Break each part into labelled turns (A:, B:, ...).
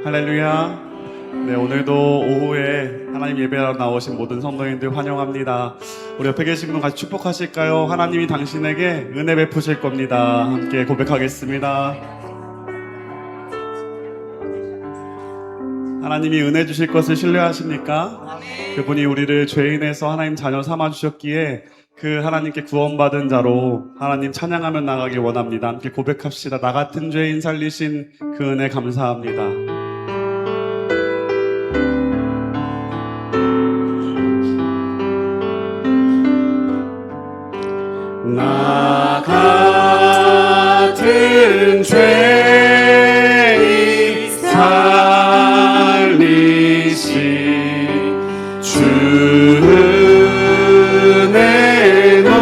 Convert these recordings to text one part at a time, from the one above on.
A: 할렐루야. 네, 오늘도 오후에 하나님 예배하러 나오신 모든 성도님들 환영합니다. 우리 옆에 계신 분 같이 축복하실까요? 하나님이 당신에게 은혜 베푸실 겁니다. 함께 고백하겠습니다. 하나님이 은혜 주실 것을 신뢰하십니까? 그분이 우리를 죄인에서 하나님 자녀 삼아 주셨기에 그 하나님께 구원받은 자로 하나님 찬양하며 나가길 원합니다. 함께 고백합시다. 나 같은 죄인 살리신 그 은혜 감사합니다. 나 같은 죄인 살리신 주 은혜 놀라워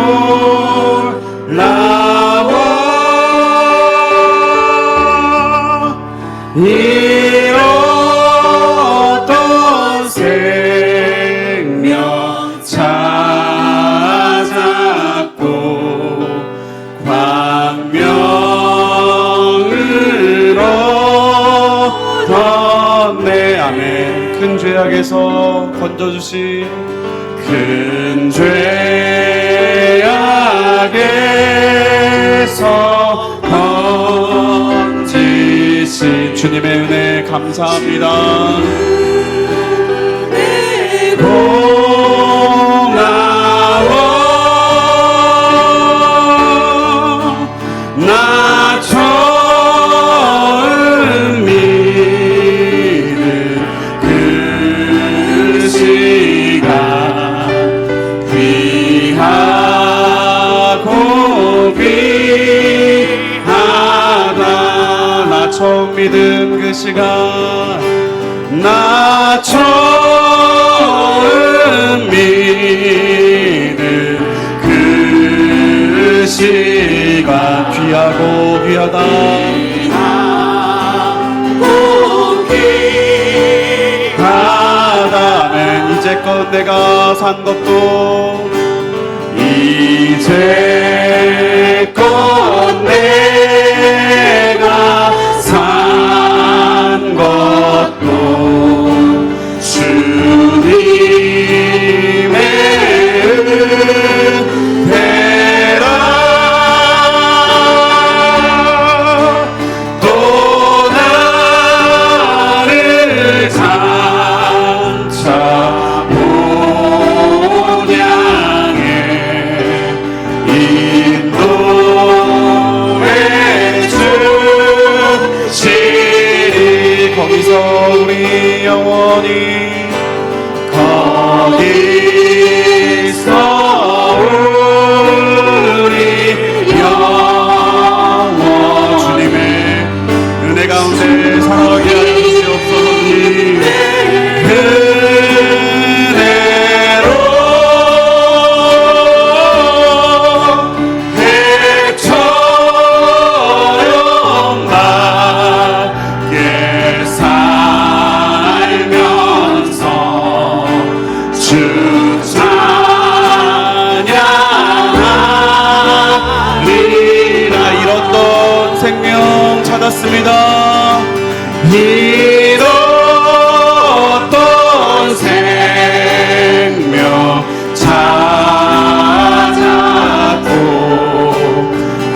A: 잃었던 생명 찾았고 광명을 얻었네. 아멘. 큰 죄악에서 건져주신 큰 죄악에서 건지신 주님의 은혜 감사합니다. 고마워. 나 처음 믿은 그 시간 귀하고 귀하다. 나 처음 믿은 그 시간 나 처음 믿은 그 시간 귀하고 귀하다. 아멘. 이제껏 내가 산 것도 이제껏 내가 산 것도 주님의 은혜라. 또 나를 장차 본향에 인도해 주시리. 거기서 우리 영원히 거기서 우리 영원 주님의 은혜 가운데 살아가게 하여 주시옵소서. 은혜로 해처럼 밝게 살면서 주 찬양하리라. 잃었던 생명 찾았습니다. 잃었던 생명 찾았고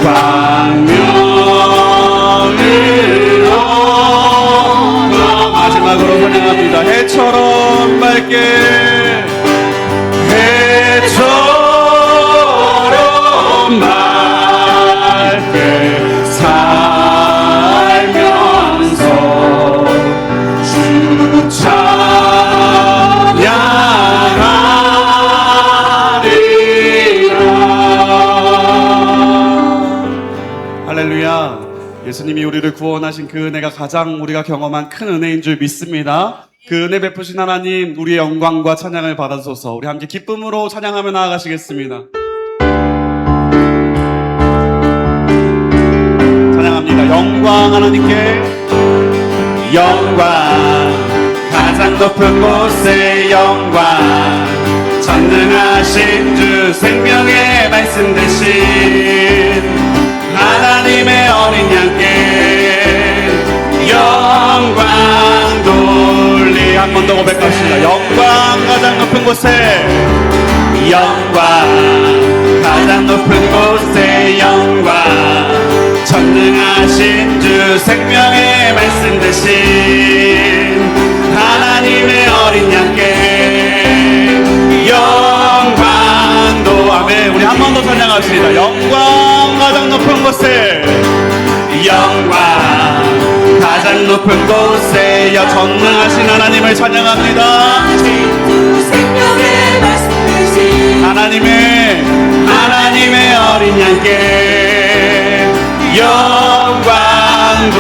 A: 광명을 얻어. 마지막으로 찬양합니다. 해처럼 밝게 해처럼 밝게 살면서 주 찬양하리라. 할렐루야. 예수님이 우리를 구원하신 그 은혜가 가장 우리가 경험한 큰 은혜인 줄 믿습니다. 그 은혜 베푸신 하나님, 우리의 영광과 찬양을 받아주소서. 우리 함께 기쁨으로 찬양하며 나아가시겠습니다. 찬양합니다. 영광 하나님께 영광, 가장 높은 곳에 영광, 전능하신 주 생명의 말씀 대신 하나님의 어린 양께 영광 돌리 한 번 더 고백합시다. 영광 가장 높은 곳에 영광 가장 높은 곳에 영광 전능하신 주 생명의 말씀 대신 하나님의 어린 양께 영광도 아멘. 우리 한 번 더 찬양합시다. 영광 가장 높은 곳에 영광 가장 높은 곳에 전능하신 하나님을 찬양합니다.
B: 생명의 말씀 되신
A: 하나님의 어린 양께 영광도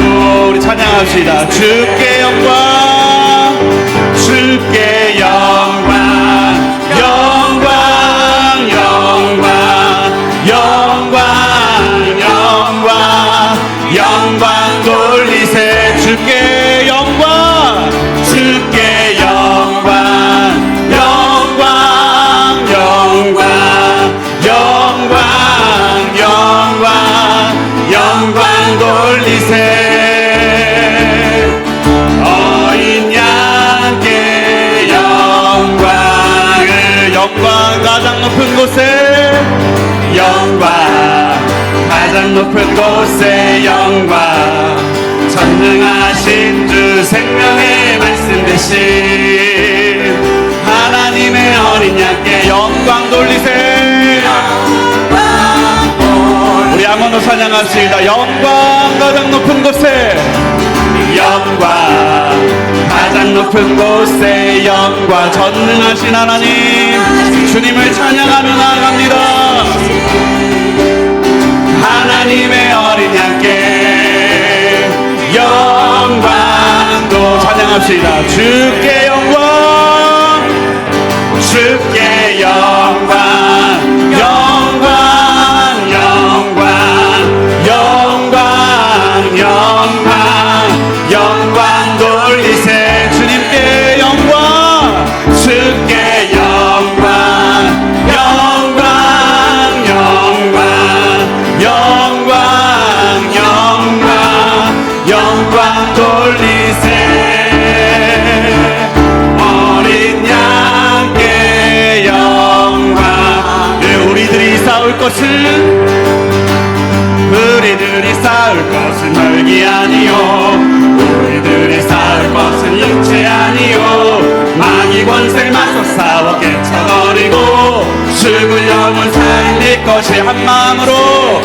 A: 우리 찬양합시다. 주께 영광 주께 영광 영광 영광 영광 영광 영광 돌리세. 주께 영광 주께 영광 영광 영광 영광 영광 영광 돌리세. 어린 양께 영광을 영광 가장 높은 곳에 영광 가장 높은 곳에 영광 전능하신 주 생명의 말씀 대신 하나님의 어린 양께 영광 돌리세. 우리 한 번 더 찬양합시다. 영광 가장 높은 곳에 영광 가장 높은 곳에 영광 전능하신 하나님 주님을 찬양하며 나아갑니다. 하나님의 어린 양께 영광도 찬양합시다. 주께 영광 주께 영광 영광 영광 영광 영광 영광 돌리세. 주님께 영광 주께 영광 영광 영광 영광 영광 영광 돌리세. 어린 양께 영광. 네, 우리들이 싸울 것은 혈기 아니요 우리들이 싸울 것은 육체 아니요 마귀 권세 맞서 싸워 깨쳐버리고 죽을 영혼 살릴 것이 한 마음으로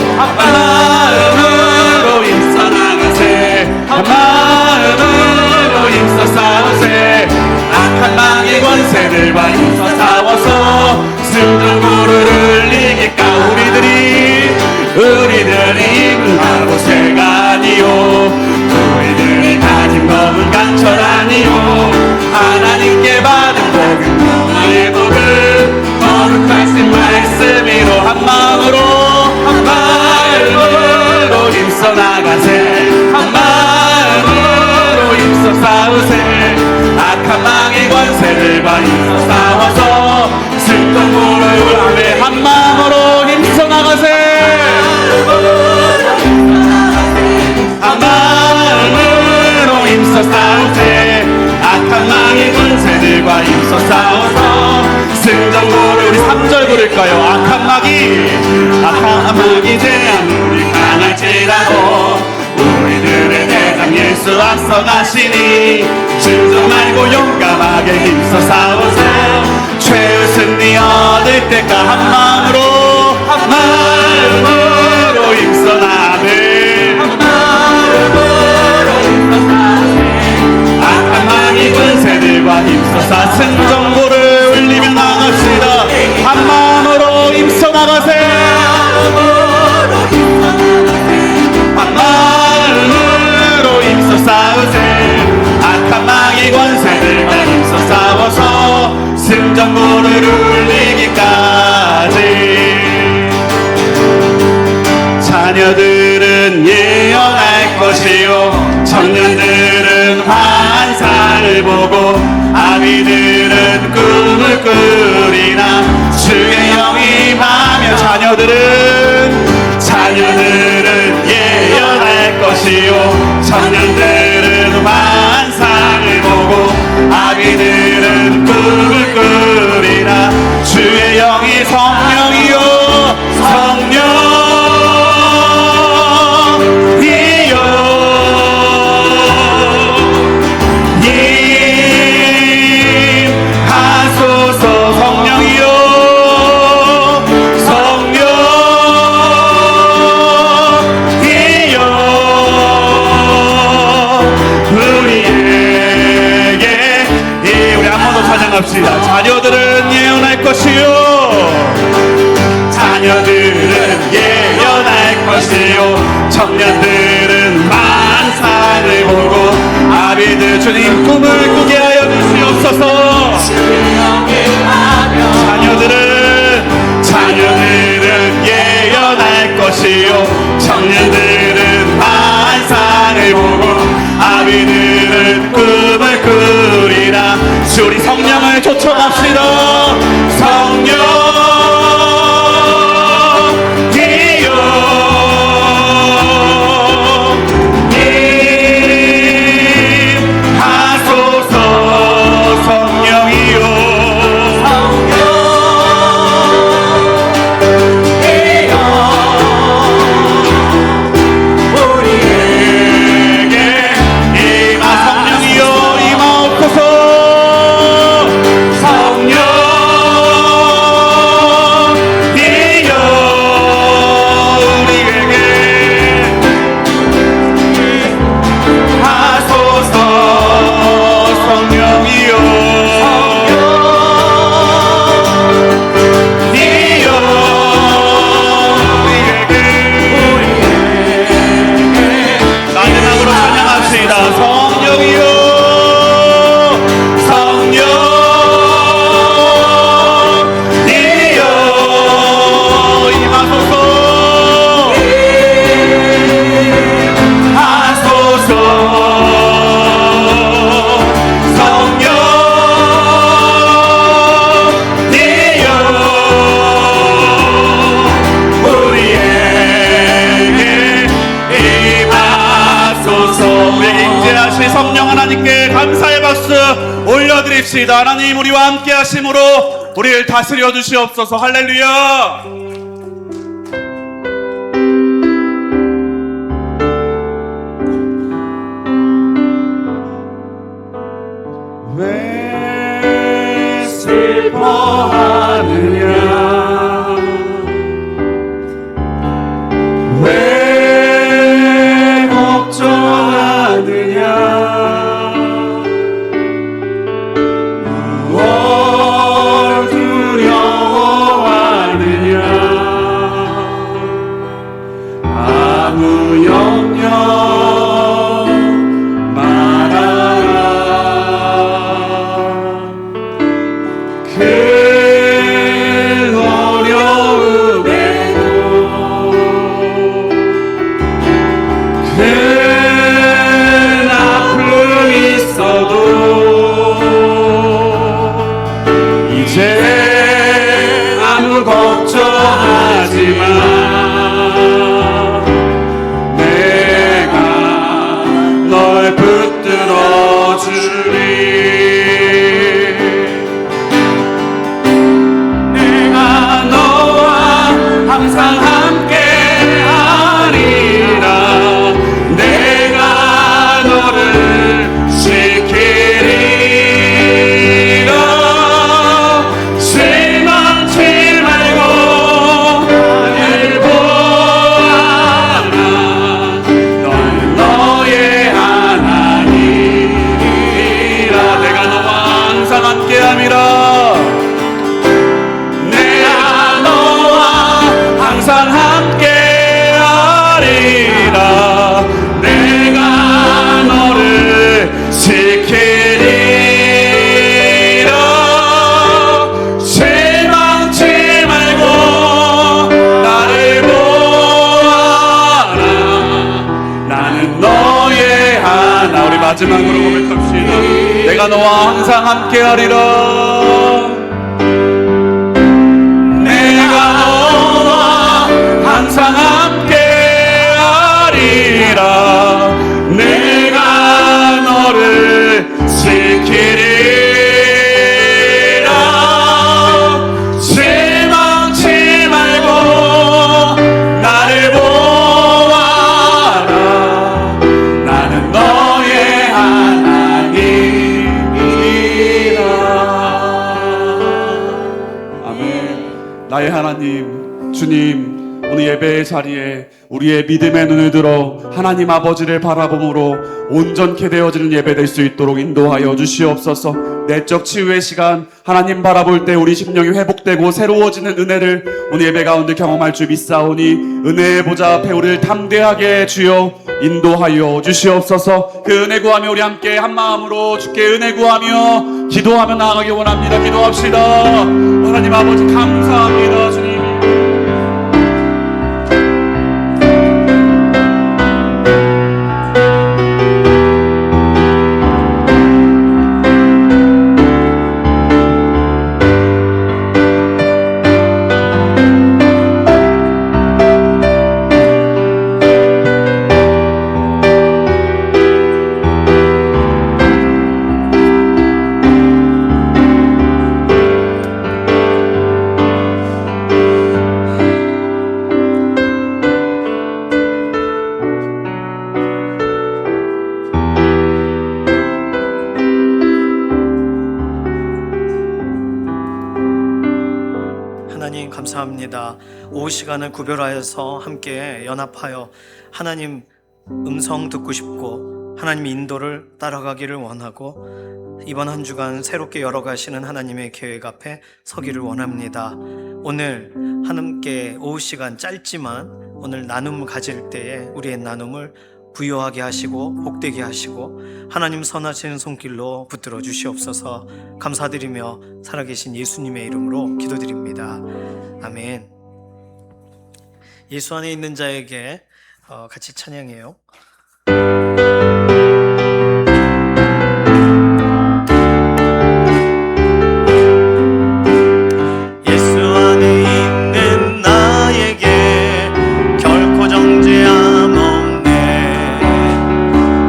A: 힘써 나가세. 한 마음으로 힘써 싸우세. 악한 마귀 권세들과 힘써 싸워서 승전구를 흘리기까. 우리들이 군하고 새가 아니요 우리들이 가진 법은 강철 아니요 하나님께 받은 복은 평화의 복을 거룩하신 말씀으로 한 마음으로 힘써 나가세. 한 마음으로 힘써 싸우세. 악한 마귀 권세들과 힘써 싸워서 승전구를 하며 한 마음으로 힘써 나가세. 한 마음으로 힘써 싸우세. 악한 마귀 권세들과 힘써 싸워서 승전구를 우리 3절 부를까요? 악한 마귀 제아무리 강할지라도 우리들의 대장 예수 앞서 가시니 주저 말고 용감하게 힘써 싸워서 최후 승리 얻을 때까. 한 마음으로 힘써 나네. 한 마음으로 힘써 싸우세. 악한 마귀 권세들과 힘써 싸 승전구를 울리며 나갑시다. 한 마음으로 힘써 나가세. 한 마음으로 힘써 싸우세. 악한 마귀 권세들과 힘써 싸워서 승전구를 울리기까지. 자녀들은 예언할 것이요 청년들은 환상을 보고 아비들은 꿈을 꾸리나 주의 영이 임하며 자녀들은 예언할 것이요 청년들은 자녀들은 예언할 것이요 자녀들은 예언할 것이요 청년들은 만상을 보고 아비들 주님 꿈을 꾸게 하여 주시옵소서. 자녀들은 예언할 것이요 청년들은 환상을 보고 아비들은 꿈을 꾸리라. 주 우리 성령을 쫓아갑시다. 성령 하나님께 감사의 박수 올려드립시다. 하나님 우리와 함께 하심으로 우리를 다스려 주시옵소서. 할렐루야. 왜 슬퍼하느냐 왜 걱정하느냐 무엇 두려워하느냐 아무 염려 마지막으로 고백합시다. 내가 너와 항상 함께하리라. 내가 너와 항상 함께하리라. 내가 너를 지키리라. 실망치 말고 나를 보아라. 나는 너의 하나님이라. 아멘. 나의 하나님 주님, 오늘 예배의 자리에 우리의 믿음의 눈을 들어 하나님 아버지를 바라봄으로 온전케 되어지는 예배 될 수 있도록 인도하여 주시옵소서. 내적 치유의 시간, 하나님 바라볼 때 우리 심령이 회복되고 새로워지는 은혜를 오늘 예배 가운데 경험할 줄 믿사오니 은혜의 보좌 앞에 우리를 담대하게 주여 인도하여 주시옵소서. 그 은혜 구하며 우리 함께 한 마음으로 주께 은혜 구하며 기도하며 나아가기 원합니다. 기도합시다. 하나님 아버지 감사합니다. 주님.
C: 하나님 감사합니다. 오후 시간을 구별하여서 함께 연합하여 하나님 음성 듣고 싶고 하나님 인도를 따라가기를 원하고 이번 한 주간 새롭게 열어가시는 하나님의 계획 앞에 서기를 원합니다. 오늘 함께 오후 시간 짧지만 오늘 나눔을 가질 때에 우리의 나눔을 부유하게 하시고 복되게 하시고 하나님 선하시는 손길로 붙들어 주시옵소서. 감사드리며 살아계신 예수님의 이름으로 기도드립니다. 아멘. 예수 안에 있는 자에게 같이 찬양해요. 예수 안에 있는 나에게 결코 정죄함 없네.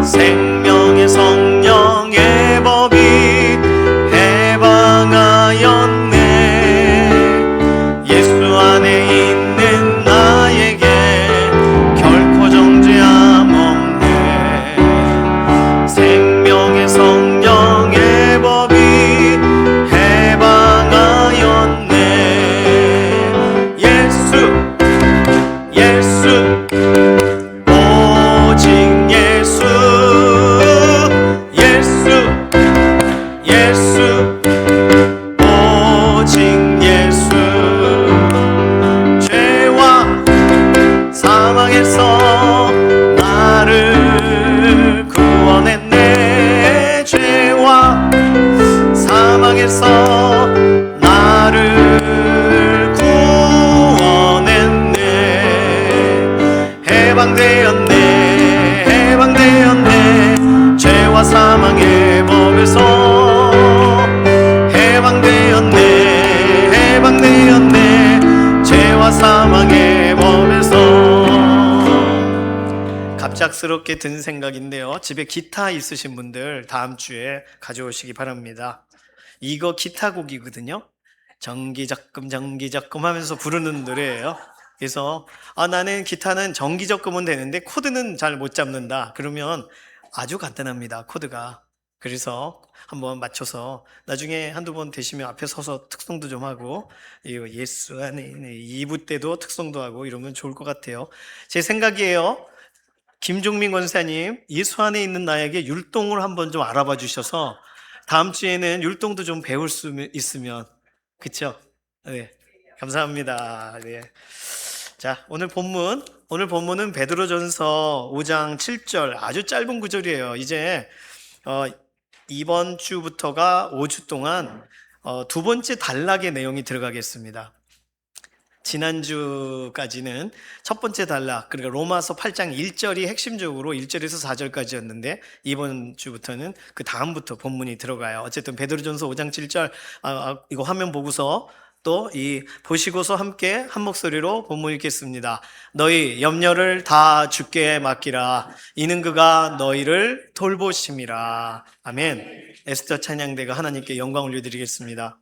C: 생명의 성령의 법이 해방하였네. 예수 안에 있는 나에게 결코 정죄함 없네. 생명의 성령의 법이 해방하였네. 예수 오직 예수 오직 예수. 죄와 사망에서 나를 구원했네. 죄와 사망에서 나를 구원했네. 해방되었네. 죄와 사망의 법에서 해방되었네. 죄와 사망의 법에서. 갑작스럽게 든 생각인데요, 집에 기타 있으신 분들 다음 주에 가져오시기 바랍니다. 이거 기타 곡이거든요. 정기적금 하면서 부르는 노래예요. 그래서 나는 기타는 정기적금은 되는데 코드는 잘 못 잡는다 그러면 아주 간단합니다, 코드가. 그래서 한번 맞춰서 나중에 한두 번 되시면 앞에 서서 특송도 좀 하고 예수 안에 2부 때도 특송도 하고 이러면 좋을 것 같아요. 제 생각이에요. 김종민 권사님, 예수 안에 있는 나에게 율동을 한번 좀 알아봐 주셔서 다음 주에는 율동도 좀 배울 수 있으면. 그쵸? 네, 감사합니다. 네. 자, 오늘 본문은 베드로전서 5장 7절, 아주 짧은 구절이에요. 이제 이번 주부터가 5주 동안 두 번째 단락의 내용이 들어가겠습니다. 지난주까지는 첫 번째 단락, 그러니까 로마서 8장 1절이 핵심적으로 1절에서 4절까지였는데 이번 주부터는 그 다음부터 본문이 들어가요. 어쨌든 베드로전서 5장 7절 이거 화면 보고서 또 보시고서 함께 한 목소리로 본문 읽겠습니다. 너희 염려를 다 주께 맡기라. 이는 그가 너희를 돌보심이라. 아멘. 에스더 찬양대가 하나님께 영광 올려드리겠습니다.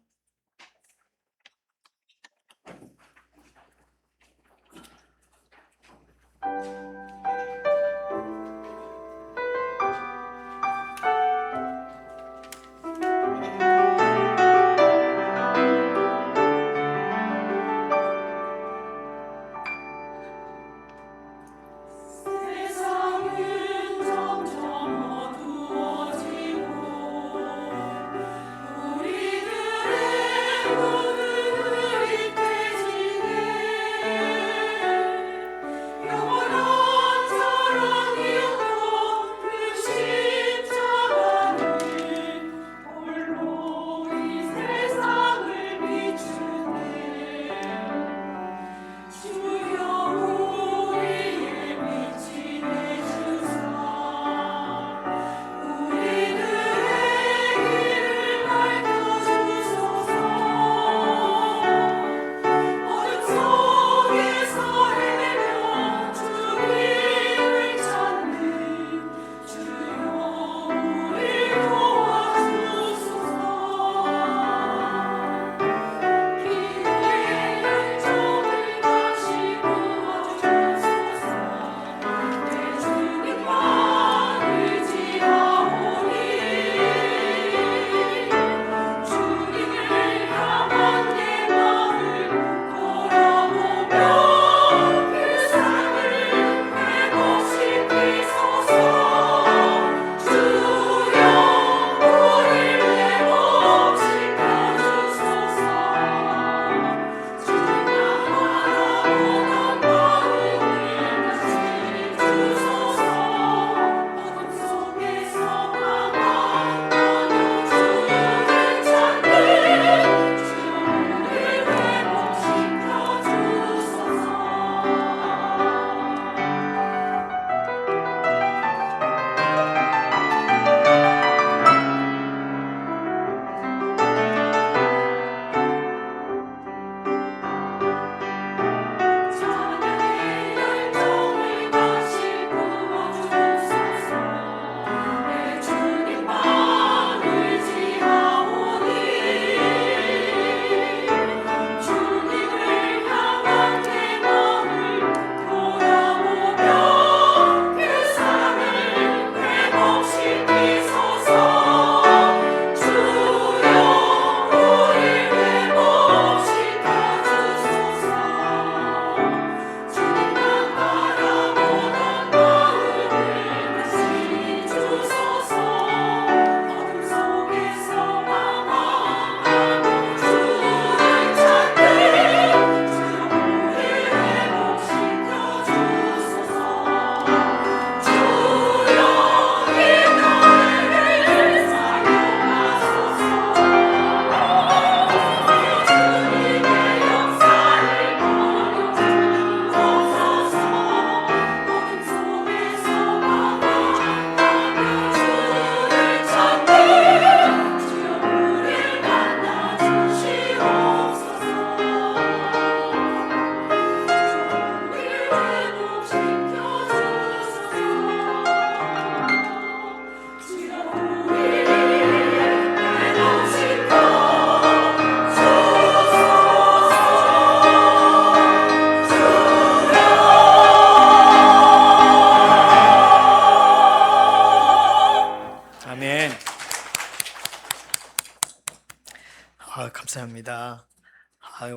C: 감사합니다.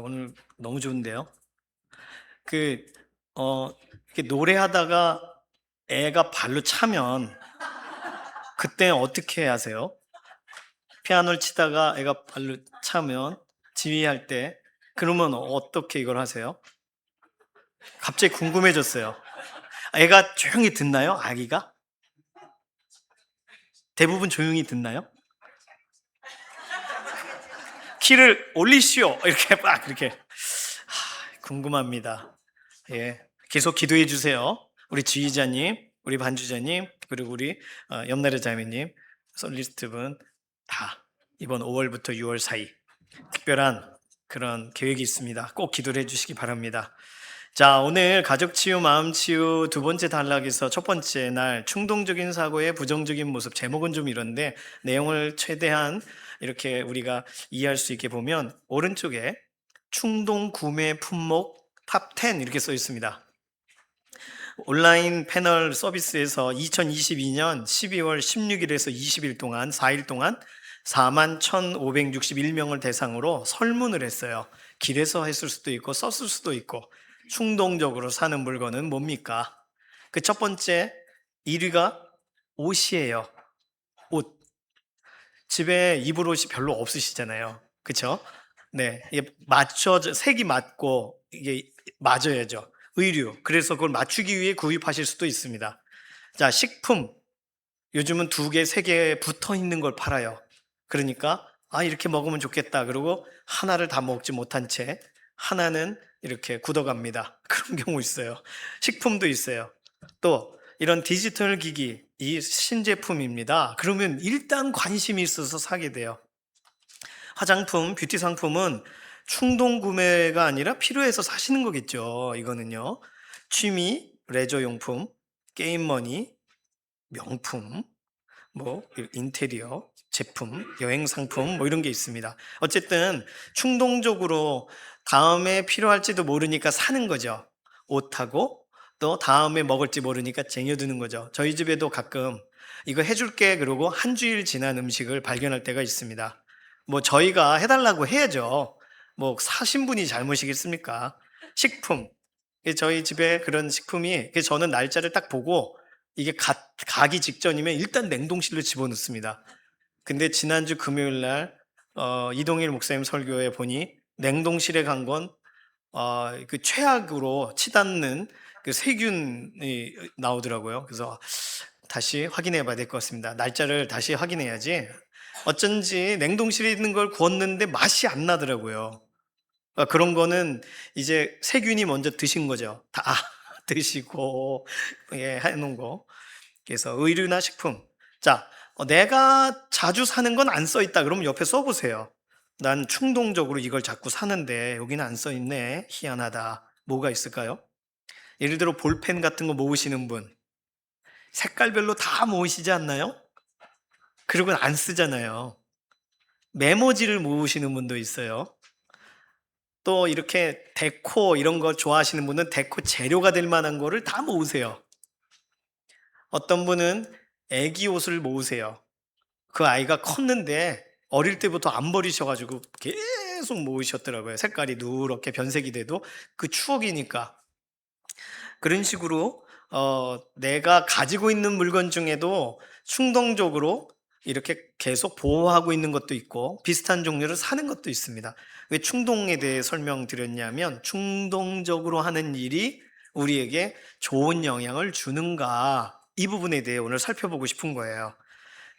C: 오늘 너무 좋은데요. 이렇게 노래하다가 애가 발로 차면 그때 어떻게 하세요? 피아노를 치다가 애가 발로 차면 지휘할 때 그러면 어떻게 이걸 하세요? 갑자기 궁금해졌어요. 애가 조용히 듣나요? 아기가? 대부분 조용히 듣나요? 키를 올리시오 이렇게 막 이렇게 궁금합니다. 예, 계속 기도해 주세요. 우리 지휘자님, 우리 반주자님, 그리고 우리 염나래 자매님, 솔리스트 분 다 이번 5월부터 6월 사이 특별한 그런 계획이 있습니다. 꼭 기도를 해주시기 바랍니다. 자, 오늘 가족 치유, 마음 치유 두 번째 단락에서 첫 번째 날 충동적인 사고의 부정적인 모습, 제목은 좀 이런데 내용을 최대한 이렇게 우리가 이해할 수 있게 보면 오른쪽에 충동 구매 품목 탑 10 이렇게 써 있습니다. 온라인 패널 서비스에서 2022년 12월 16일에서 20일 동안 4일 동안 41,561명을 대상으로 설문을 했어요. 길에서 했을 수도 있고 썼을 수도 있고 충동적으로 사는 물건은 뭡니까? 그 첫 번째 1위가 옷이에요. 옷. 집에 입을 옷이 별로 없으시잖아요. 그렇죠? 네, 이게 색이 맞고 이게 맞아야죠. 의류. 그래서 그걸 맞추기 위해 구입하실 수도 있습니다. 자, 식품. 요즘은 2개, 3개 붙어 있는 걸 팔아요. 그러니까 이렇게 먹으면 좋겠다. 그리고 하나를 다 먹지 못한 채 하나는 이렇게 굳어갑니다. 그런 경우 있어요. 식품도 있어요. 또 이런 디지털 기기, 이 신제품입니다. 그러면 일단 관심이 있어서 사게 돼요. 화장품, 뷰티 상품은 충동 구매가 아니라 필요해서 사시는 거겠죠. 이거는요. 취미, 레저 용품, 게임 머니, 명품, 인테리어, 제품, 여행 상품 이런 게 있습니다. 어쨌든 충동적으로 다음에 필요할지도 모르니까 사는 거죠. 옷하고 또 다음에 먹을지 모르니까 쟁여두는 거죠. 저희 집에도 가끔 이거 해줄게 그러고 한 주일 지난 음식을 발견할 때가 있습니다. 저희가 해달라고 해야죠. 사신 분이 잘못이겠습니까? 식품. 저희 집에 그런 식품이 저는 날짜를 딱 보고 이게 가기 직전이면 일단 냉동실로 집어넣습니다. 근데 지난주 금요일 날 이동일 목사님 설교에 보니 냉동실에 간 건 그 최악으로 치닫는 그 세균이 나오더라고요. 그래서 다시 확인해 봐야 될 것 같습니다. 날짜를 다시 확인해야지. 어쩐지 냉동실에 있는 걸 구웠는데 맛이 안 나더라고요. 그런 거는 이제 세균이 먼저 드신 거죠. 다 드시고 해놓은 거. 그래서 의류나 식품. 자, 내가 자주 사는 건 안 써 있다. 그러면 옆에 써보세요. 난 충동적으로 이걸 자꾸 사는데 여기는 안 써 있네. 희한하다. 뭐가 있을까요? 예를 들어 볼펜 같은 거 모으시는 분. 색깔별로 다 모으시지 않나요? 그리고 안 쓰잖아요. 메모지를 모으시는 분도 있어요. 또 이렇게 데코 이런 거 좋아하시는 분은 데코 재료가 될 만한 거를 다 모으세요. 어떤 분은 애기 옷을 모으세요. 그 아이가 컸는데 어릴 때부터 안 버리셔가지고 계속 모으셨더라고요. 색깔이 누렇게 변색이 돼도 그 추억이니까. 그런 식으로 내가 가지고 있는 물건 중에도 충동적으로 이렇게 계속 보호하고 있는 것도 있고 비슷한 종류를 사는 것도 있습니다. 왜 충동에 대해 설명드렸냐면 충동적으로 하는 일이 우리에게 좋은 영향을 주는가 이 부분에 대해 오늘 살펴보고 싶은 거예요.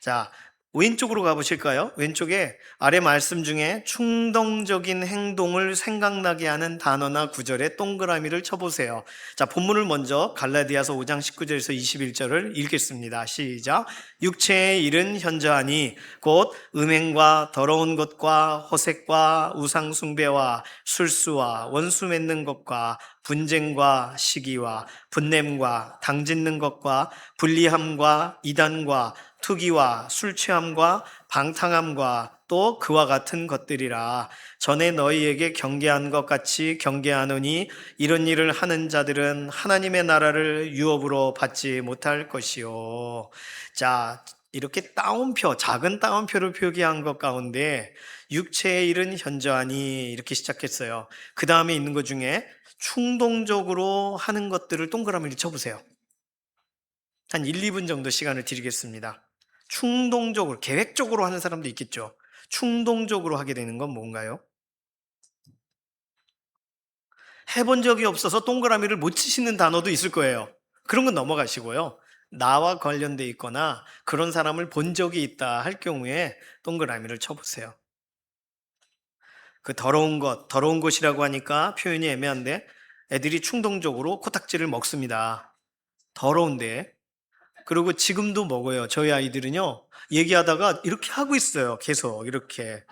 C: 자, 왼쪽으로 가보실까요? 왼쪽에 아래 말씀 중에 충동적인 행동을 생각나게 하는 단어나 구절에 동그라미를 쳐보세요. 자, 본문을 먼저 갈라디아서 5장 19절에서 21절을 읽겠습니다. 시작. 육체의 일은 현저하니 곧 음행과 더러운 것과 허색과 우상 숭배와 술수와 원수 맺는 것과 분쟁과 시기와 분냄과 당짓는 것과 불리함과 이단과 투기와 술 취함과 방탕함과 또 그와 같은 것들이라. 전에 너희에게 경계한 것 같이 경계하노니 이런 일을 하는 자들은 하나님의 나라를 유업으로 받지 못할 것이요. 자, 이렇게 따옴표, 작은 따옴표를 표기한 것 가운데 육체의 일은 현저하니 이렇게 시작했어요. 그 다음에 있는 것 중에 충동적으로 하는 것들을 동그라미를 쳐보세요. 한 1, 2분 정도 시간을 드리겠습니다. 충동적으로, 계획적으로 하는 사람도 있겠죠. 충동적으로 하게 되는 건 뭔가요? 해본 적이 없어서 동그라미를 못 치시는 단어도 있을 거예요. 그런 건 넘어가시고요. 나와 관련돼 있거나 그런 사람을 본 적이 있다 할 경우에 동그라미를 쳐보세요. 그 더러운 것이라고 하니까 표현이 애매한데 애들이 충동적으로 코딱지를 먹습니다. 더러운데. 그리고 지금도 먹어요. 저희 아이들은요, 얘기하다가 이렇게 하고 있어요. 계속 이렇게.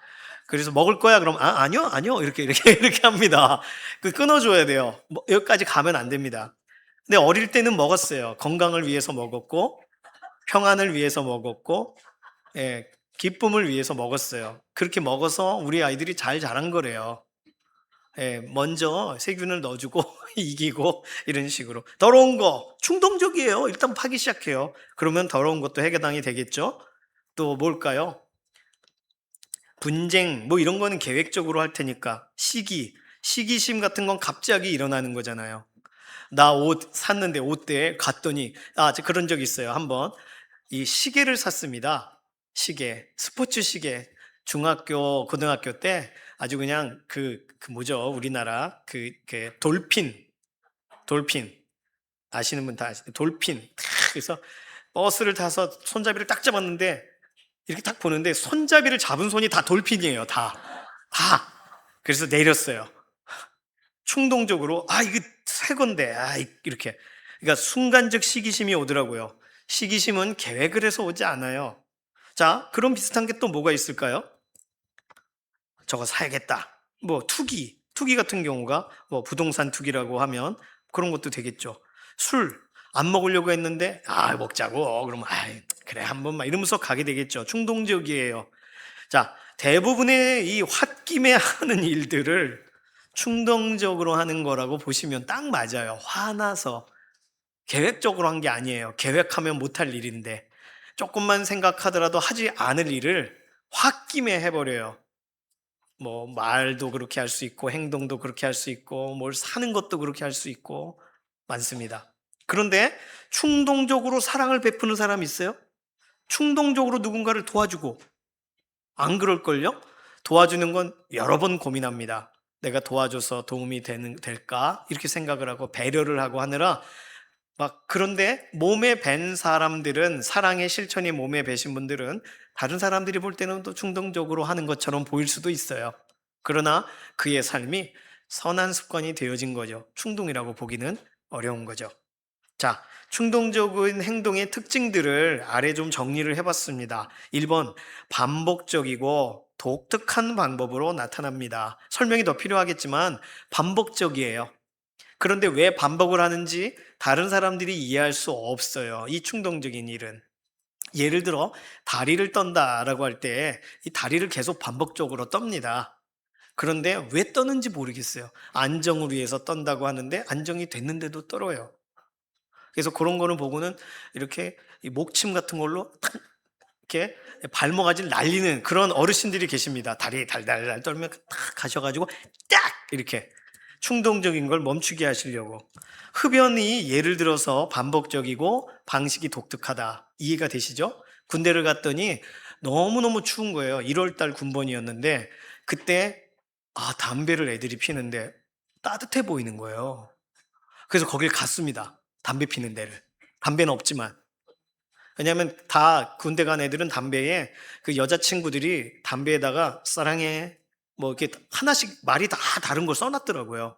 C: 그래서 먹을 거야? 그럼 아니요, 아니요. 이렇게 합니다. 그 끊어줘야 돼요. 여기까지 가면 안 됩니다. 근데 어릴 때는 먹었어요. 건강을 위해서 먹었고, 평안을 위해서 먹었고, 예, 기쁨을 위해서 먹었어요. 그렇게 먹어서 우리 아이들이 잘 자란 거래요. 예, 먼저 세균을 넣어주고 이기고 이런 식으로. 더러운 거 충동적이에요. 일단 파기 시작해요. 그러면 더러운 것도 해결당이 되겠죠. 또 뭘까요? 분쟁 뭐 이런 거는 계획적으로 할 테니까. 시기심 같은 건 갑자기 일어나는 거잖아요. 나 옷 샀는데 옷대에 갔더니 저 그런 적 있어요. 한번 이 시계를 샀습니다. 스포츠 시계. 중학교, 고등학교 때 아주 그냥 그 뭐죠? 우리나라 돌핀 아시는 분 다 아시죠? 돌핀. 그래서 버스를 타서 손잡이를 딱 잡았는데 이렇게 딱 보는데 손잡이를 잡은 손이 다 돌핀이에요. 다. 그래서 내렸어요. 충동적으로 이거 새 건데 이렇게. 그러니까 순간적 시기심이 오더라고요. 시기심은 계획을 해서 오지 않아요. 자, 그럼 비슷한 게 또 뭐가 있을까요? 저거 사야겠다. 뭐 투기 같은 경우가 뭐 부동산 투기라고 하면 그런 것도 되겠죠. 술 안 먹으려고 했는데 먹자고. 그러면 그래 한 번만 이러면서 가게 되겠죠. 충동적이에요. 자, 대부분의 이 홧김에 하는 일들을 충동적으로 하는 거라고 보시면 딱 맞아요. 화나서 계획적으로 한 게 아니에요. 계획하면 못할 일인데 조금만 생각하더라도 하지 않을 일을 홧김에 해버려요. 뭐 말도 그렇게 할 수 있고 행동도 그렇게 할 수 있고 뭘 사는 것도 그렇게 할 수 있고 많습니다. 그런데 충동적으로 사랑을 베푸는 사람이 있어요? 충동적으로 누군가를 도와주고 안 그럴걸요? 도와주는 건 여러 번 고민합니다. 내가 도와줘서 도움이 될까? 이렇게 생각을 하고 배려를 하고 하느라 그런데 몸에 밴 사람들은 사랑의 실천이 몸에 배신 분들은 다른 사람들이 볼 때는 또 충동적으로 하는 것처럼 보일 수도 있어요. 그러나 그의 삶이 선한 습관이 되어진 거죠. 충동이라고 보기는 어려운 거죠. 자, 충동적인 행동의 특징들을 아래 좀 정리를 해봤습니다. 1번, 반복적이고 독특한 방법으로 나타납니다. 설명이 더 필요하겠지만 반복적이에요. 그런데 왜 반복을 하는지 다른 사람들이 이해할 수 없어요. 이 충동적인 일은. 예를 들어 다리를 떤다라고 할 때 이 다리를 계속 반복적으로 떱니다. 그런데 왜 떠는지 모르겠어요. 안정을 위해서 떤다고 하는데 안정이 됐는데도 떨어요. 그래서 그런 거는 보고는 이렇게 이 목침 같은 걸로 탁 이렇게 발목아지를 날리는 그런 어르신들이 계십니다. 다리 달달달 떨면 탁 가셔가지고 딱 이렇게 충동적인 걸 멈추게 하시려고. 흡연이 예를 들어서 반복적이고 방식이 독특하다. 이해가 되시죠? 군대를 갔더니 너무너무 추운 거예요. 1월 달 군번이었는데 그때 담배를 애들이 피는데 따뜻해 보이는 거예요. 그래서 거길 갔습니다. 담배 피는 데를. 담배는 없지만. 왜냐하면 다 군대 간 애들은 담배에 그 여자친구들이 담배에다가 사랑해 뭐 이렇게 하나씩 말이 다 다른 걸 써놨더라고요.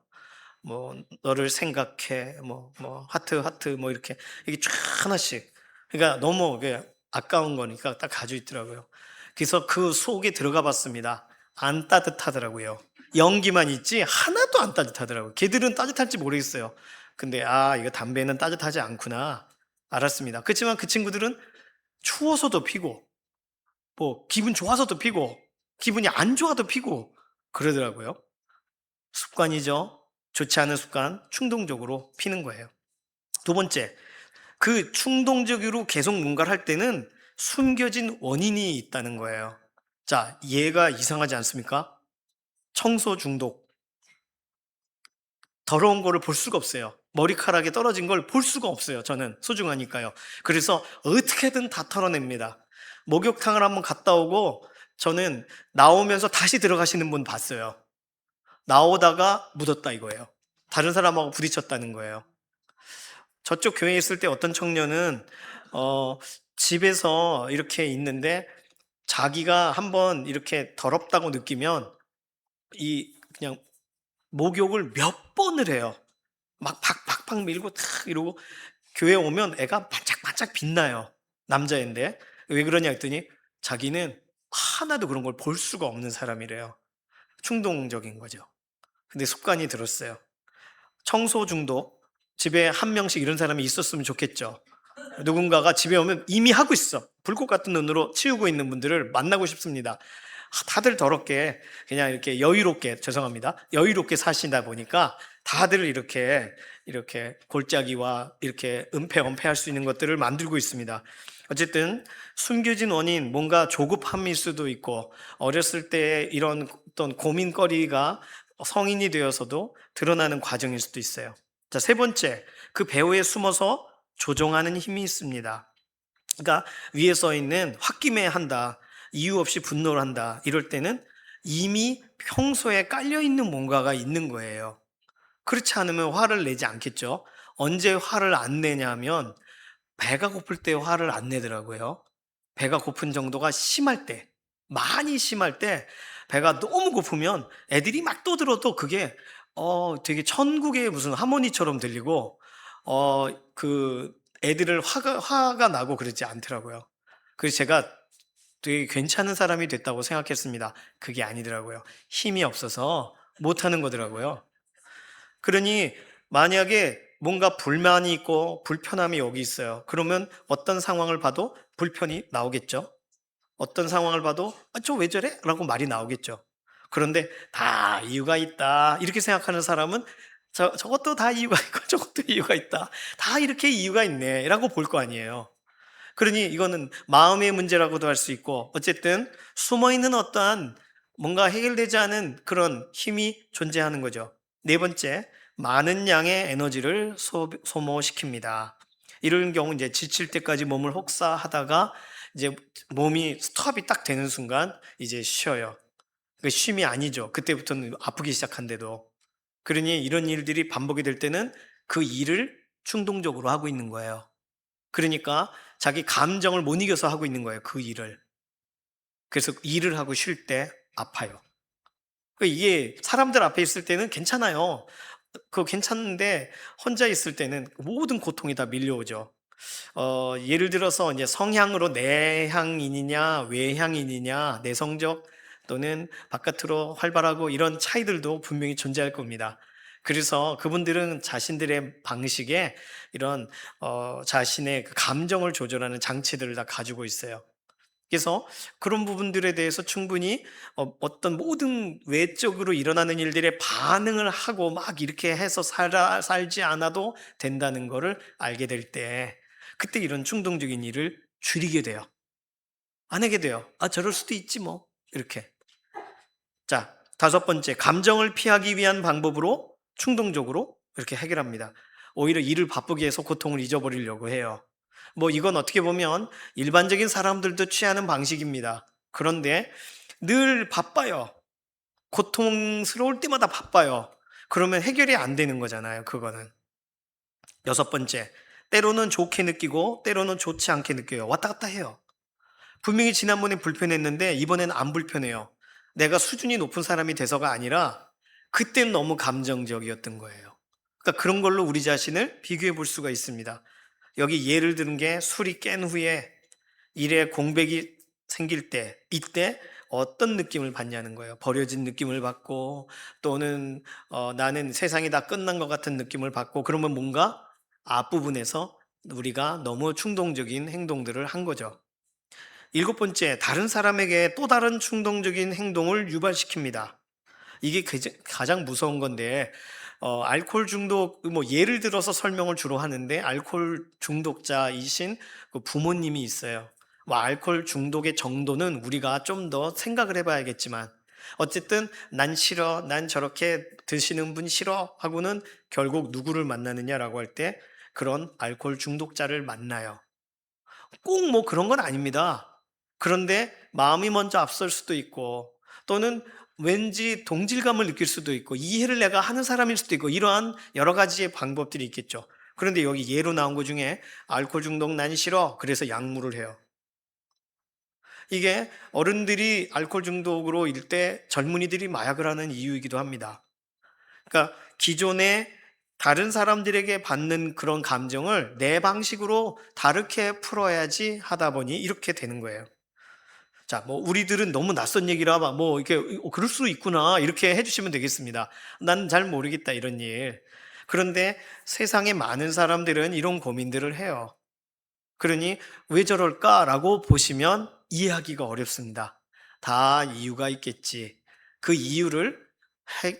C: 뭐 너를 생각해 뭐 하트 뭐 이렇게 쫙 하나씩. 그러니까 너무 그게 아까운 거니까 딱 가지고 있더라고요. 그래서 그 속에 들어가 봤습니다. 안 따뜻하더라고요. 연기만 있지 하나도 안 따뜻하더라고요. 걔들은 따뜻할지 모르겠어요. 근데 이거 담배는 따뜻하지 않구나 알았습니다. 그렇지만 그 친구들은 추워서도 피고 뭐 기분 좋아서도 피고 기분이 안 좋아도 피고 그러더라고요. 습관이죠. 좋지 않은 습관, 충동적으로 피는 거예요. 두 번째, 그 충동적으로 계속 뭔가를 할 때는 숨겨진 원인이 있다는 거예요. 자, 얘가 이상하지 않습니까? 청소 중독. 더러운 거를 볼 수가 없어요. 머리카락에 떨어진 걸 볼 수가 없어요. 저는 소중하니까요. 그래서 어떻게든 다 털어냅니다. 목욕탕을 한번 갔다 오고 저는 나오면서 다시 들어가시는 분 봤어요. 나오다가 묻었다 이거예요. 다른 사람하고 부딪혔다는 거예요. 저쪽 교회에 있을 때 어떤 청년은 집에서 이렇게 있는데 자기가 한번 이렇게 더럽다고 느끼면 그냥 목욕을 몇 번을 해요. 막 팍팍팍 밀고 탁 이러고 교회 오면 애가 반짝반짝 빛나요. 남자인데 왜 그러냐 했더니 자기는 하나도 그런 걸 볼 수가 없는 사람이래요. 충동적인 거죠. 근데 습관이 들었어요. 청소 중독, 집에 한 명씩 이런 사람이 있었으면 좋겠죠. 누군가가 집에 오면 이미 하고 있어. 불꽃 같은 눈으로 치우고 있는 분들을 만나고 싶습니다. 다들 더럽게 그냥 이렇게 여유롭게, 죄송합니다. 여유롭게 사시다 보니까 다들 이렇게 골짜기와 이렇게 은폐할 수 있는 것들을 만들고 있습니다. 어쨌든 숨겨진 원인, 뭔가 조급함일 수도 있고 어렸을 때 이런 어떤 고민거리가 성인이 되어서도 드러나는 과정일 수도 있어요. 자, 세 번째, 그 배후에 숨어서 조종하는 힘이 있습니다. 그러니까 위에 써 있는 홧김에 한다, 이유 없이 분노를 한다, 이럴 때는 이미 평소에 깔려있는 뭔가가 있는 거예요. 그렇지 않으면 화를 내지 않겠죠. 언제 화를 안 내냐면 배가 고플 때 화를 안 내더라고요. 배가 고픈 정도가 심할 때, 많이 심할 때 배가 너무 고프면 애들이 막 떠들어도 그게 되게 천국의 무슨 하모니처럼 들리고 그 애들을 화가 나고 그러지 않더라고요. 그래서 제가 되게 괜찮은 사람이 됐다고 생각했습니다. 그게 아니더라고요. 힘이 없어서 못하는 거더라고요. 그러니 만약에 뭔가 불만이 있고 불편함이 여기 있어요. 그러면 어떤 상황을 봐도 불편이 나오겠죠. 어떤 상황을 봐도 저 왜 저래? 라고 말이 나오겠죠. 그런데 다 이유가 있다 이렇게 생각하는 사람은 저것도 다 이유가 있고 저것도 이유가 있다, 다 이렇게 이유가 있네 라고 볼 거 아니에요. 그러니 이거는 마음의 문제라고도 할 수 있고, 어쨌든 숨어있는 어떠한 뭔가 해결되지 않은 그런 힘이 존재하는 거죠. 네 번째, 많은 양의 에너지를 소모시킵니다. 이런 경우 이제 지칠 때까지 몸을 혹사하다가 이제 몸이 스톱이 딱 되는 순간 이제 쉬어요. 그 쉼이 아니죠. 그때부터는 아프기 시작한데도. 그러니 이런 일들이 반복이 될 때는 그 일을 충동적으로 하고 있는 거예요. 그러니까 자기 감정을 못 이겨서 하고 있는 거예요, 그 일을. 그래서 일을 하고 쉴 때 아파요. 그러니까 이게 사람들 앞에 있을 때는 괜찮아요. 그거 괜찮은데 혼자 있을 때는 모든 고통이 다 밀려오죠. 예를 들어서 이제 성향으로 내향인이냐 외향인이냐, 내성적 또는 바깥으로 활발하고, 이런 차이들도 분명히 존재할 겁니다. 그래서 그분들은 자신들의 방식에 이런 자신의 그 감정을 조절하는 장치들을 다 가지고 있어요. 그래서 그런 부분들에 대해서 충분히 어떤 모든 외적으로 일어나는 일들에 반응을 하고 막 이렇게 해서 살지 않아도 된다는 거를 알게 될 때, 그때 이런 충동적인 일을 줄이게 돼요. 안 하게 돼요. 저럴 수도 있지 뭐, 이렇게. 자, 다섯 번째, 감정을 피하기 위한 방법으로 충동적으로 이렇게 해결합니다. 오히려 일을 바쁘게 해서 고통을 잊어버리려고 해요. 뭐 이건 어떻게 보면 일반적인 사람들도 취하는 방식입니다. 그런데 늘 바빠요. 고통스러울 때마다 바빠요. 그러면 해결이 안 되는 거잖아요, 그거는. 여섯 번째, 때로는 좋게 느끼고 때로는 좋지 않게 느껴요. 왔다 갔다 해요. 분명히 지난번에 불편했는데 이번에는 안 불편해요. 내가 수준이 높은 사람이 돼서가 아니라 그땐 너무 감정적이었던 거예요. 그러니까 그런 걸로 우리 자신을 비교해 볼 수가 있습니다. 여기 예를 들은 게, 술이 깬 후에 일에 공백이 생길 때, 이때 어떤 느낌을 받냐는 거예요. 버려진 느낌을 받고, 또는 나는 세상이 다 끝난 것 같은 느낌을 받고, 그러면 뭔가 앞부분에서 우리가 너무 충동적인 행동들을 한 거죠. 일곱 번째, 다른 사람에게 또 다른 충동적인 행동을 유발시킵니다. 이게 가장 무서운 건데, 알코올 중독, 뭐 예를 들어서 설명을 주로 하는데, 알코올 중독자이신 그 부모님이 있어요. 뭐 알코올 중독의 정도는 우리가 좀 더 생각을 해봐야겠지만 어쨌든 난 싫어, 난 저렇게 드시는 분 싫어 하고는 결국 누구를 만나느냐라고 할 때 그런 알코올 중독자를 만나요. 꼭 뭐 그런 건 아닙니다. 그런데 마음이 먼저 앞설 수도 있고 또는 왠지 동질감을 느낄 수도 있고 이해를 내가 하는 사람일 수도 있고 이러한 여러 가지의 방법들이 있겠죠. 그런데 여기 예로 나온 것 중에 알코올 중독 난 싫어. 그래서 약물을 해요. 이게 어른들이 알코올 중독으로 일 때 젊은이들이 마약을 하는 이유이기도 합니다. 그러니까 기존에 다른 사람들에게 받는 그런 감정을 내 방식으로 다르게 풀어야지 하다 보니 이렇게 되는 거예요. 자, 뭐 우리들은 너무 낯선 얘기라 뭐 이렇게 그럴 수 있구나 이렇게 해주시면 되겠습니다. 난 잘 모르겠다 이런 일. 그런데 세상에 많은 사람들은 이런 고민들을 해요. 그러니 왜 저럴까라고 보시면 이해하기가 어렵습니다. 다 이유가 있겠지. 그 이유를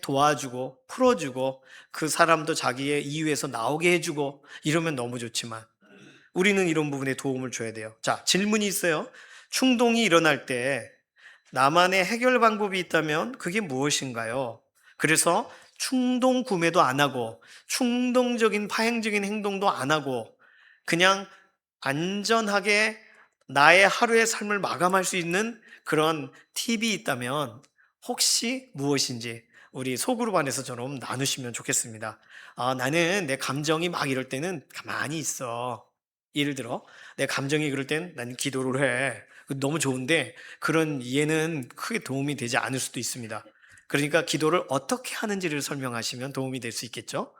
C: 도와주고 풀어주고 그 사람도 자기의 이유에서 나오게 해주고 이러면 너무 좋지만 우리는 이런 부분에 도움을 줘야 돼요. 자, 질문이 있어요. 충동이 일어날 때 나만의 해결 방법이 있다면 그게 무엇인가요? 그래서 충동 구매도 안 하고 충동적인 파행적인 행동도 안 하고 그냥 안전하게 나의 하루의 삶을 마감할 수 있는 그런 팁이 있다면 혹시 무엇인지 우리 소그룹 안에서 좀 나누시면 좋겠습니다. 아, 나는 내 감정이 막 이럴 때는 가만히 있어. 예를 들어, 내 감정이 그럴 땐 난 기도를 해. 너무 좋은데 그런 이해는 크게 도움이 되지 않을 수도 있습니다. 그러니까 기도를 어떻게 하는지를 설명하시면 도움이 될 수 있겠죠?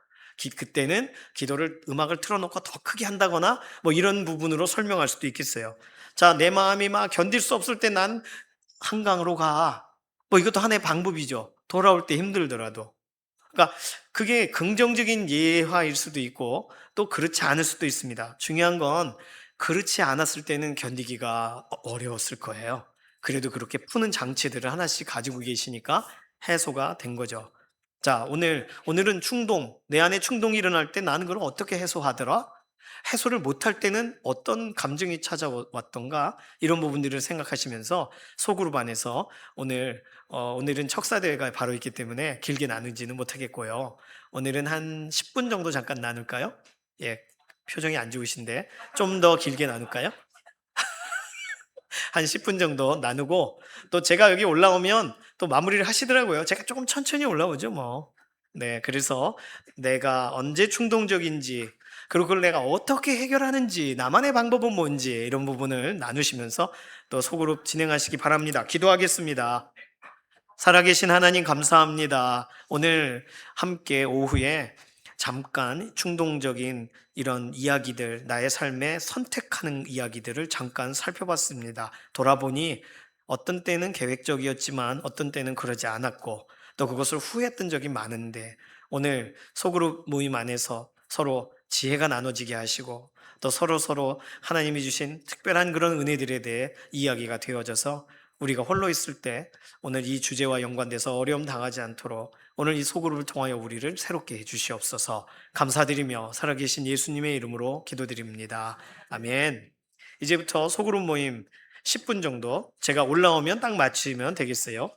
C: 그때는 기도를 음악을 틀어놓고 더 크게 한다거나 뭐 이런 부분으로 설명할 수도 있겠어요. 자, 내 마음이 막 견딜 수 없을 때 난 한강으로 가. 뭐 이것도 하나의 방법이죠. 돌아올 때 힘들더라도. 그러니까 그게 긍정적인 예화일 수도 있고 또 그렇지 않을 수도 있습니다. 중요한 건 그렇지 않았을 때는 견디기가 어려웠을 거예요. 그래도 그렇게 푸는 장치들을 하나씩 가지고 계시니까 해소가 된 거죠. 자, 오늘은 충동, 내 안에 충동이 일어날 때 나는 그걸 어떻게 해소하더라? 해소를 못할 때는 어떤 감정이 찾아왔던가? 이런 부분들을 생각하시면서 소그룹 안에서 오늘은 척사대회가 바로 있기 때문에 길게 나누지는 못하겠고요. 오늘은 한 10분 정도 잠깐 나눌까요? 예, 표정이 안 좋으신데 좀 더 길게 나눌까요? 한 10분 정도 나누고 또 제가 여기 올라오면 또 마무리를 하시더라고요. 제가 조금 천천히 올라오죠, 뭐. 네, 그래서 내가 언제 충동적인지 그리고 그걸 내가 어떻게 해결하는지 나만의 방법은 뭔지 이런 부분을 나누시면서 또 소그룹 진행하시기 바랍니다. 기도하겠습니다. 살아계신 하나님 감사합니다. 오늘 함께 오후에 잠깐 충동적인 이런 이야기들, 나의 삶에 선택하는 이야기들을 잠깐 살펴봤습니다. 돌아보니 어떤 때는 계획적이었지만 어떤 때는 그러지 않았고 또 그것을 후회했던 적이 많은데 오늘 소그룹 모임 안에서 서로 지혜가 나눠지게 하시고 또 서로 하나님이 주신 특별한 그런 은혜들에 대해 이야기가 되어져서 우리가 홀로 있을 때 오늘 이 주제와 연관돼서 어려움 당하지 않도록 오늘 이 소그룹을 통하여 우리를 새롭게 해주시옵소서. 감사드리며 살아계신 예수님의 이름으로 기도드립니다. 아멘. 이제부터 소그룹 모임 10분 정도 제가 올라오면 딱 마치면 되겠어요.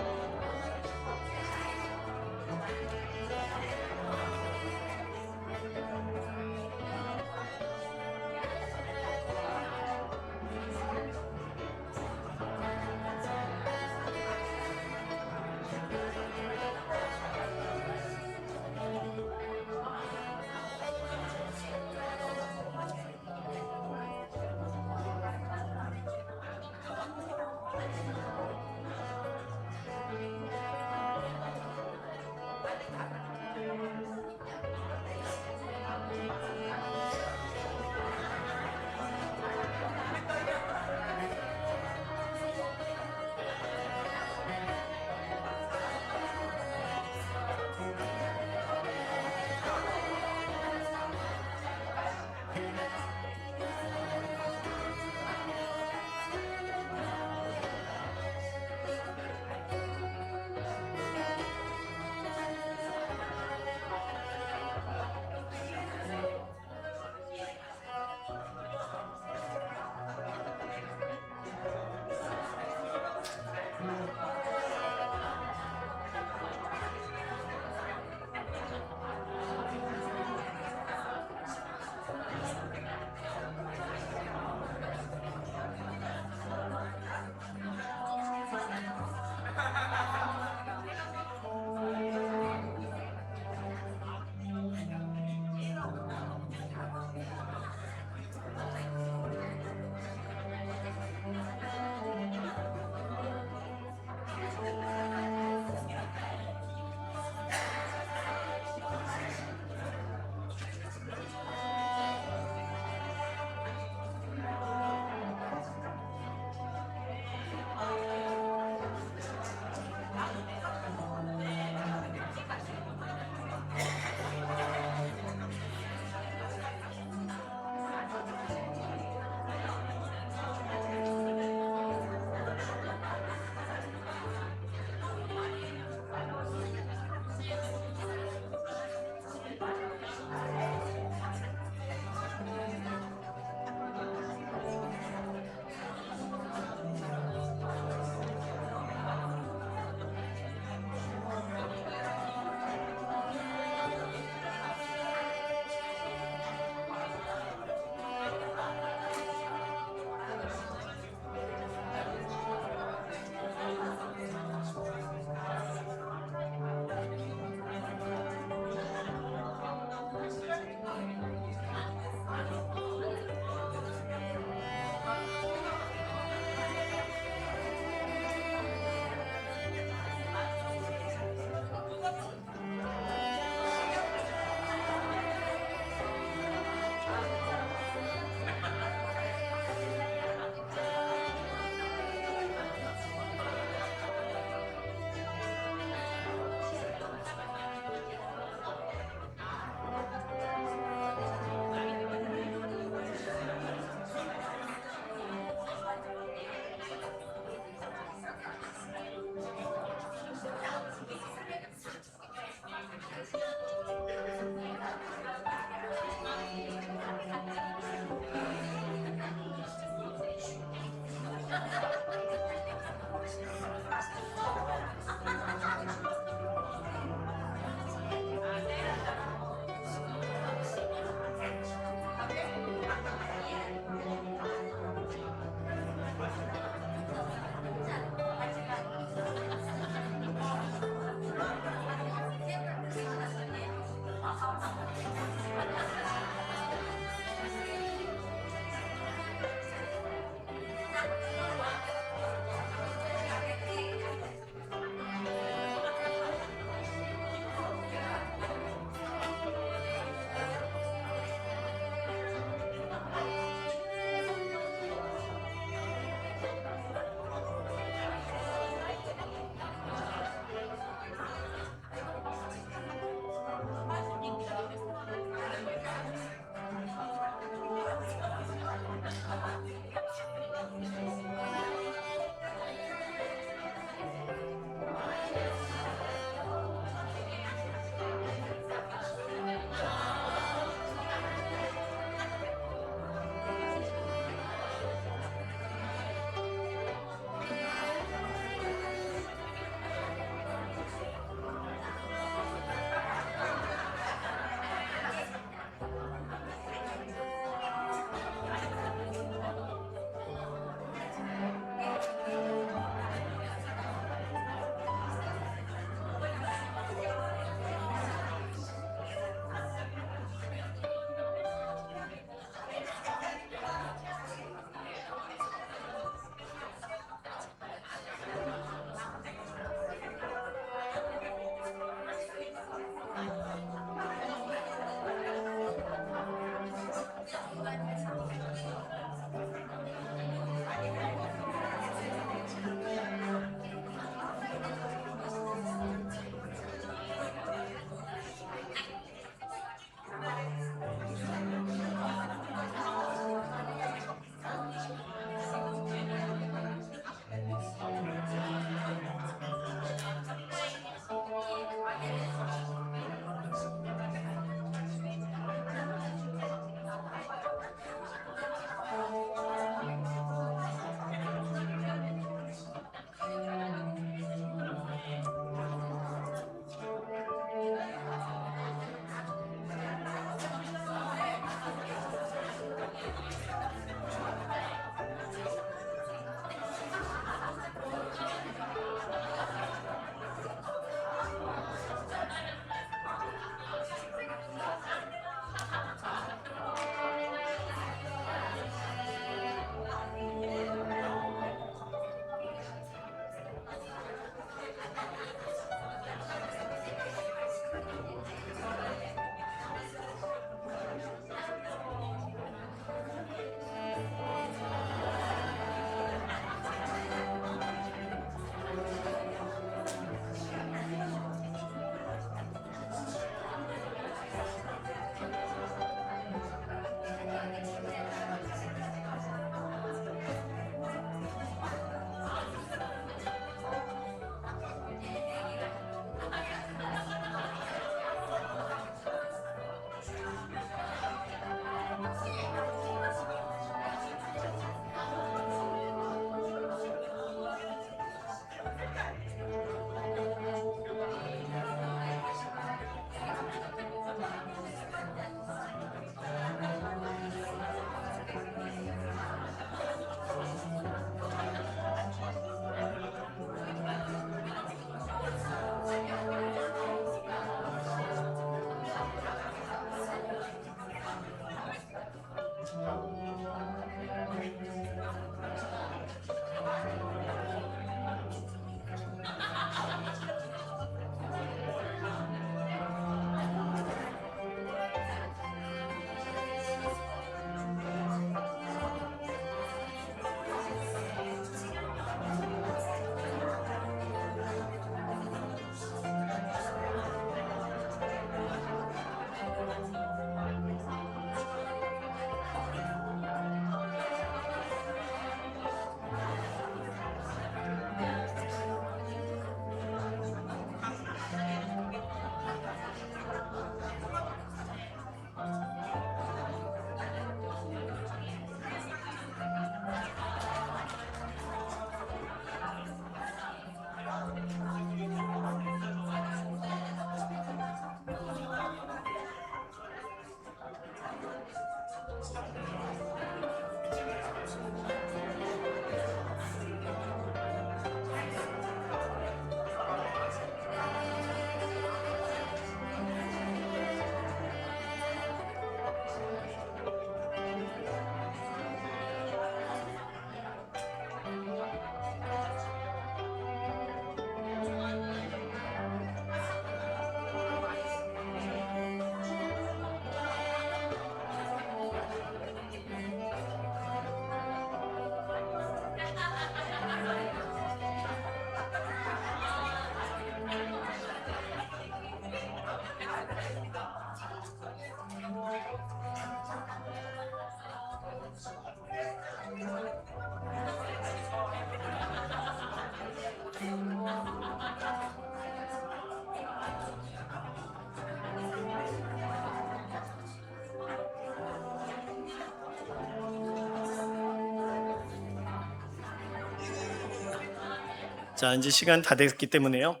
C: 자, 이제 시간 다 됐기 때문에요.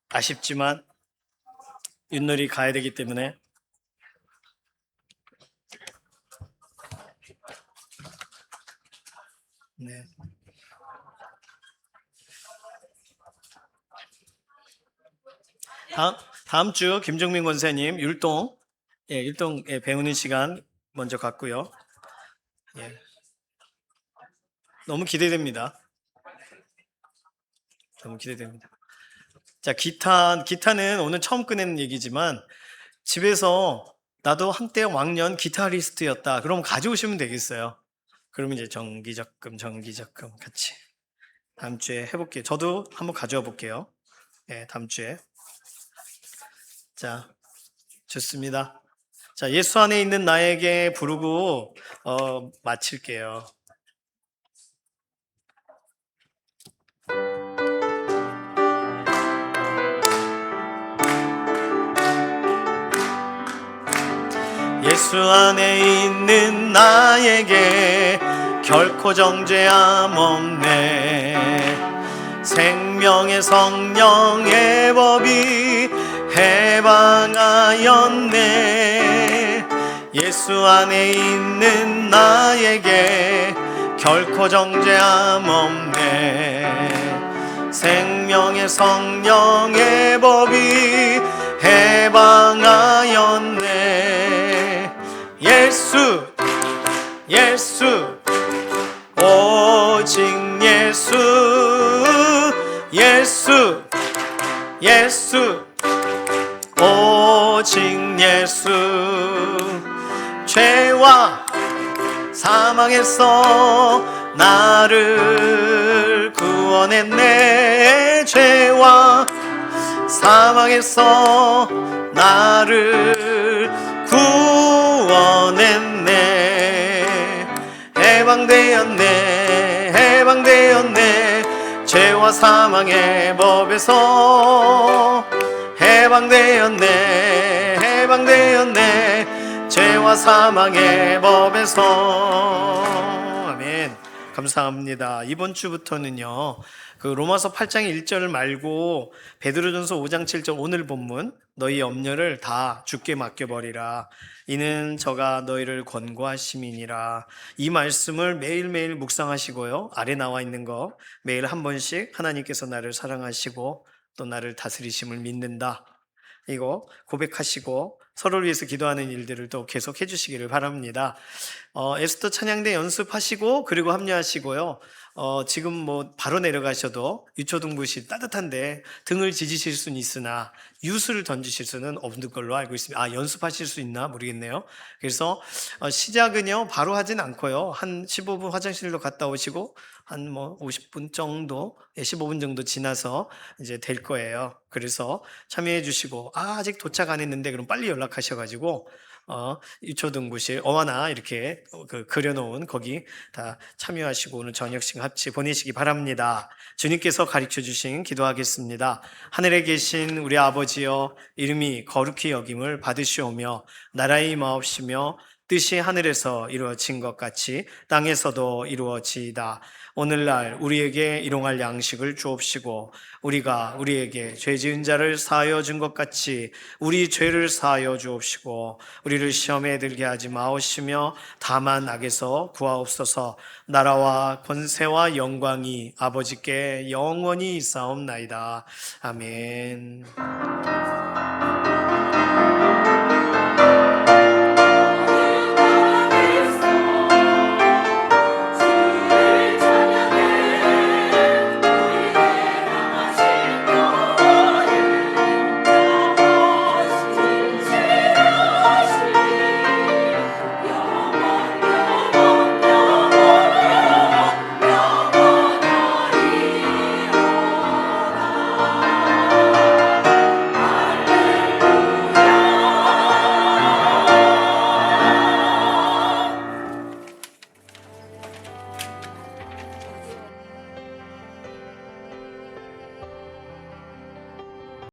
C: 아쉽지만 윷놀이 가야 되기 때문에 네. 다음 주 김종민 권사님 율동 배우는 시간 먼저 갖고요. 예. 너무 기대됩니다. 너무 기대됩니다. 자, 기타는 오늘 처음 꺼내는 얘기지만 집에서 나도 한때 왕년 기타리스트였다. 그럼 가져오시면 되겠어요. 그러면 이제 정기적금 같이 다음 주에 해볼게요. 저도 한번 가져와 볼게요. 네, 다음 주에. 자, 좋습니다. 자, 예수 안에 있는 나에게 부르고 마칠게요. 예수 안에 있는 나에게 결코 정죄함 없네. 생명의 성령의 법이 해방하였네. 예수 안에 있는 나에게 결코 정죄함 없네. 생명의 성령의 법이 해방하였네. 예수 오직 예수 오직 예수. 죄와 사망에서 나를 구원했네. 죄와 사망에서 나를 구원했네. 해방되었네. 죄와 사망의 법에서 해방되었네. 죄와 사망의 법에서. 아멘. 감사합니다. 이번 주부터는요, 그 로마서 8장 1절 말고 베드로전서 5장 7절 오늘 본문 너희 염려를 다 주께 맡겨버리라. 이는 저가 너희를 권고하심이니라. 이 말씀을 매일매일 묵상하시고요. 아래 나와 있는 거 매일 한 번씩 하나님께서 나를 사랑하시고 또 나를 다스리심을 믿는다. 이거 고백하시고 서로를 위해서 기도하는 일들을 또 계속 해주시기를 바랍니다. 에스더 찬양대 연습하시고 그리고 합류하시고요. 지금 뭐 바로 내려가셔도 유초등부실 따뜻한데 등을 지지실 수는 있으나 유수를 던지실 수는 없는 걸로 알고 있습니다. 연습하실 수 있나 모르겠네요. 그래서 시작은요 바로 하진 않고요. 한 15분 화장실로 갔다 오시고 한 뭐 50분 정도, 15분 정도 지나서 이제 될 거예요. 그래서 참여해 주시고 아직 도착 안 했는데 그럼 빨리 연락하셔가지고 유초등부실 어와나 이렇게 그려놓은 거기 다 참여하시고 오늘 저녁식 같이 보내시기 바랍니다. 주님께서 가르쳐 주신 기도하겠습니다. 하늘에 계신 우리 아버지여, 이름이 거룩히 여김을 받으시오며 나라의 임하옵시며 뜻이 하늘에서 이루어진 것 같이 땅에서도 이루어지이다. 오늘날 우리에게 일용할 양식을 주옵시고 우리가 우리에게 죄 지은 자를 사하여 준 것 같이 우리 죄를 사하여 주옵시고 우리를 시험에 들게 하지 마옵시며 다만 악에서 구하옵소서. 나라와 권세와 영광이 아버지께 영원히 있사옵나이다. 아멘.